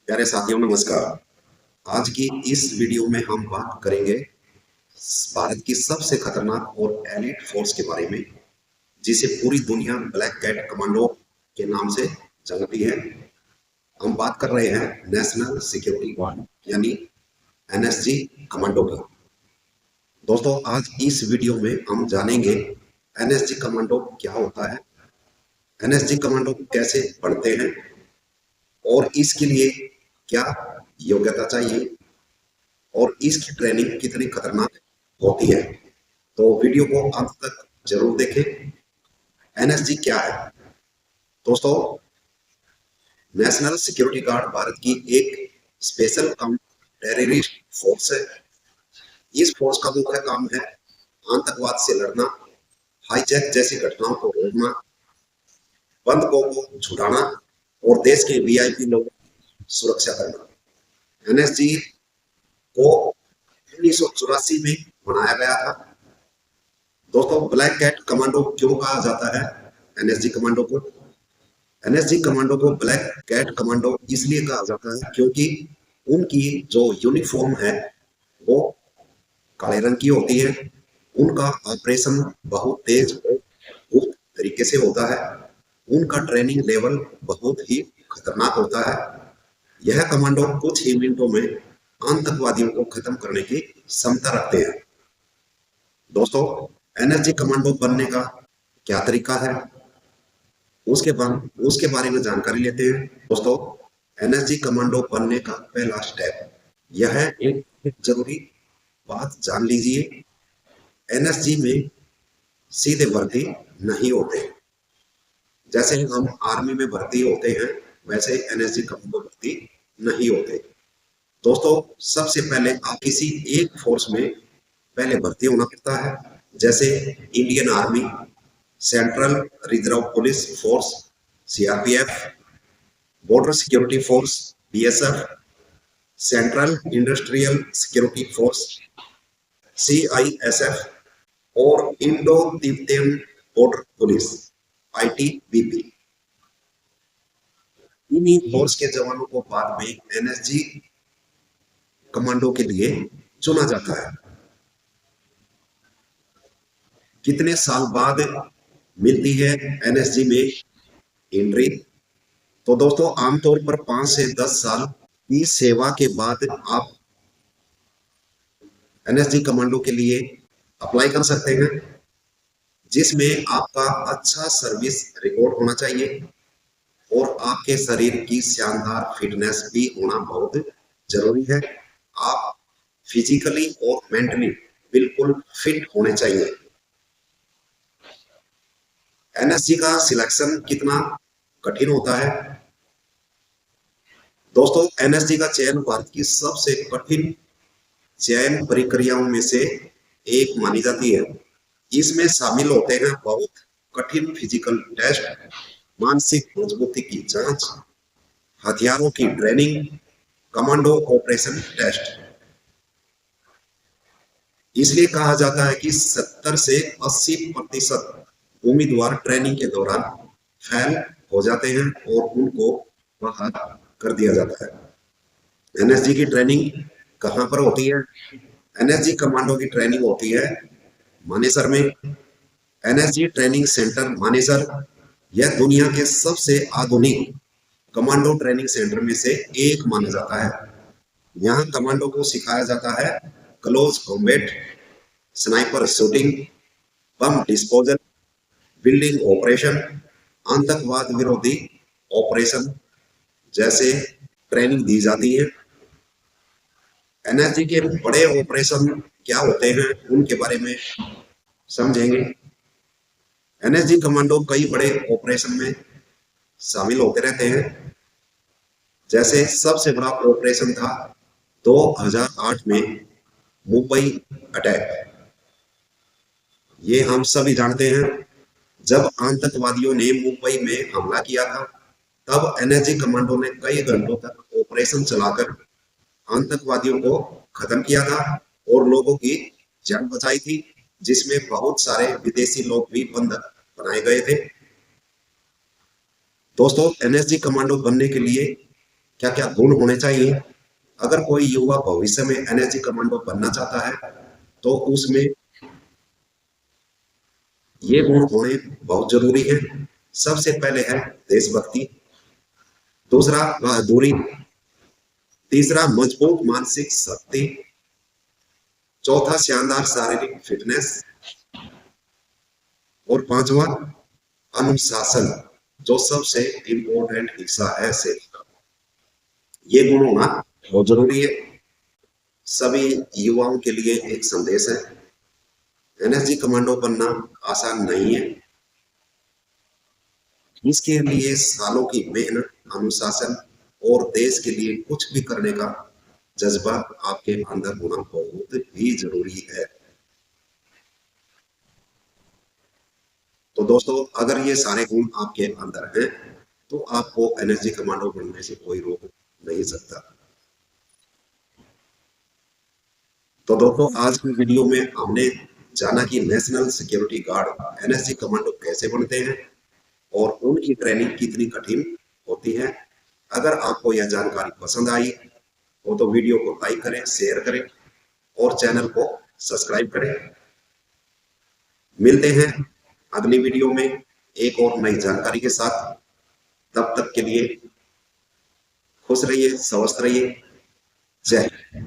प्यारे साथियों नमस्कार। आज की इस वीडियो में हम बात करेंगे भारत की सबसे खतरनाक और एलीट फोर्स के बारे में, जिसे पूरी दुनिया ब्लैक कैट कमांडो के नाम से जानती है। हम बात कर रहे हैं नेशनल सिक्योरिटी गार्ड यानी एनएसजी कमांडो की। दोस्तों आज इस वीडियो में हम जानेंगे एनएसजी कमांडो क्या होता है, एनएसजी कमांडो कैसे पढ़ते हैं और इसके लिए क्या योग्यता चाहिए और इसकी ट्रेनिंग कितनी खतरनाक होती है। तो वीडियो को अंत तक जरूर देखें। एनएसजी क्या है दोस्तों? नेशनल सिक्योरिटी गार्ड भारत की एक स्पेशल काउंटर टेररिस्ट फोर्स है। इस फोर्स का मुख्य काम है आतंकवाद से लड़ना, हाईजैक जैसी घटनाओं को रोकना, बंधकों को छुड़ाना और देश के वीआईपी लोगों की सुरक्षा करना। एनएसजी को 1984 में बनाया गया था। दोस्तों ब्लैक कैट कमांडो क्यों कहा जाता है एनएसजी कमांडो को? एनएसजी कमांडो को ब्लैक कैट कमांडो इसलिए कहा जाता है क्योंकि उनकी जो यूनिफॉर्म है वो काले रंग की होती है। उनका ऑपरेशन बहुत तेज और गुप्त तरीके से होता है। उनका ट्रेनिंग लेवल बहुत ही खतरनाक होता है। यह कमांडो कुछ ही मिनटों में आतंकवादियों को खत्म करने की क्षमता रखते हैं। दोस्तों एनएसजी कमांडो बनने का क्या तरीका है उसके बारे में जानकारी लेते हैं। दोस्तों एनएसजी कमांडो बनने का पहला स्टेप यह है, एक जरूरी बात जान लीजिए, एनएसजी में सीधे भर्ती नहीं होते। जैसे हम आर्मी में भर्ती होते हैं वैसे एनएसजी कमांडो भर्ती नहीं होते। दोस्तों सबसे पहले आप किसी एक फोर्स में पहले भर्ती होना पड़ता है, जैसे Indian army, central reserve police force CRPF, border security force BSF, central industrial security force CISF और Indo Tibetan border police ITBP. इन्हीं फोर्स के जवानों को बाद में एनएसजी कमांडो के लिए चुना जाता है। कितने साल बाद मिलती है एनएसजी में एंट्री? तो दोस्तों आमतौर पर 5 से 10 साल की सेवा के बाद आप एनएसजी कमांडो के लिए अप्लाई कर सकते हैं, जिसमें आपका अच्छा सर्विस रिकॉर्ड होना चाहिए और आपके शरीर की शानदार फिटनेस भी होना बहुत जरूरी है। आप फिजिकली और मेंटली बिल्कुल फिट होने चाहिए। एनएसजी का सिलेक्शन कितना कठिन होता है? दोस्तों एनएसजी का चयन भारत की सबसे कठिन चयन प्रक्रियाओं में से एक मानी जाती है। इसमें शामिल होते हैं बहुत कठिन फिजिकल टेस्ट, मानसिक मजबूती की जांच, हथियारों की ट्रेनिंग, कमांडो ऑपरेशन टेस्ट। इसलिए कहा जाता है कि 70 से 80% उम्मीदवार ट्रेनिंग के दौरान फेल हो जाते हैं और उनको बाहर कर दिया जाता है। एनएसजी की ट्रेनिंग कहाँ पर होती है? एनएसजी कमांडो की ट्रेनिंग होती है मानेसर में। एनएसजी ट्रेनिंग सेंटर मानेसर यह दुनिया के सबसे आधुनिक कमांडो ट्रेनिंग सेंटर में से एक माना जाता है। यहाँ कमांडो को सिखाया जाता है close combat, sniper shooting, bomb disposal, building operation, आतंकवाद विरोधी ऑपरेशन जैसे ट्रेनिंग दी जाती है। एनएसजी के बड़े ऑपरेशन क्या होते हैं उनके बारे में समझेंगे। एनएसजी कमांडो कई बड़े ऑपरेशन में शामिल होते रहते हैं। जैसे सबसे बड़ा ऑपरेशन था 2008 में मुंबई अटैक। ये हम सभी जानते हैं। जब आतंकवादियों ने मुंबई में हमला किया था तब एनएसजी कमांडो ने कई घंटों तक ऑपरेशन चलाकर आतंकवादियों को खत्म किया था और लोगों की जान बचाई थी, जिसमें बहुत सारे विदेशी लोग भी बंधक बनाए गए थे। दोस्तों एनएसजी कमांडो बनने के लिए क्या क्या गुण होने चाहिए। अगर कोई युवा भविष्य में एनएसजी कमांडो बनना चाहता है तो उसमें ये गुण होने बहुत जरूरी है। सबसे पहले है देशभक्ति, दूसरा बहादुरी, तीसरा मजबूत मानसिक शक्ति, चौथा शानदार शारीरिक फिटनेस और पांचवा अनुशासन, जो सबसे इम्पोर्टेंट हिस्सा है सेना का। ये गुण होना बहुत जरूरी है। सभी युवाओं के लिए एक संदेश है, एनएसजी कमांडो बनना आसान नहीं है। इसके लिए सालों की मेहनत, अनुशासन और देश के लिए कुछ भी करने का जज्बा आपके अंदर होना बहुत ही जरूरी है। तो दोस्तों, अगर ये सारे गुण आपके अंदर हैं तो आपको एनएसजी कमांडो बनने से कोई रोक नहीं सकता। तो दोस्तों, आज की वीडियो में हमने जाना कि national security guard NSG commando कैसे बनते हैं और उनकी ट्रेनिंग कितनी कठिन होती है। अगर आपको यह जानकारी पसंद आई हो तो वीडियो को लाइक करें, शेयर करें और चैनल को सब्सक्राइब करें। मिलते हैं अगली वीडियो में एक और नई जानकारी के साथ। तब तक के लिए खुश रहिए, स्वस्थ रहिए। जय हिंद।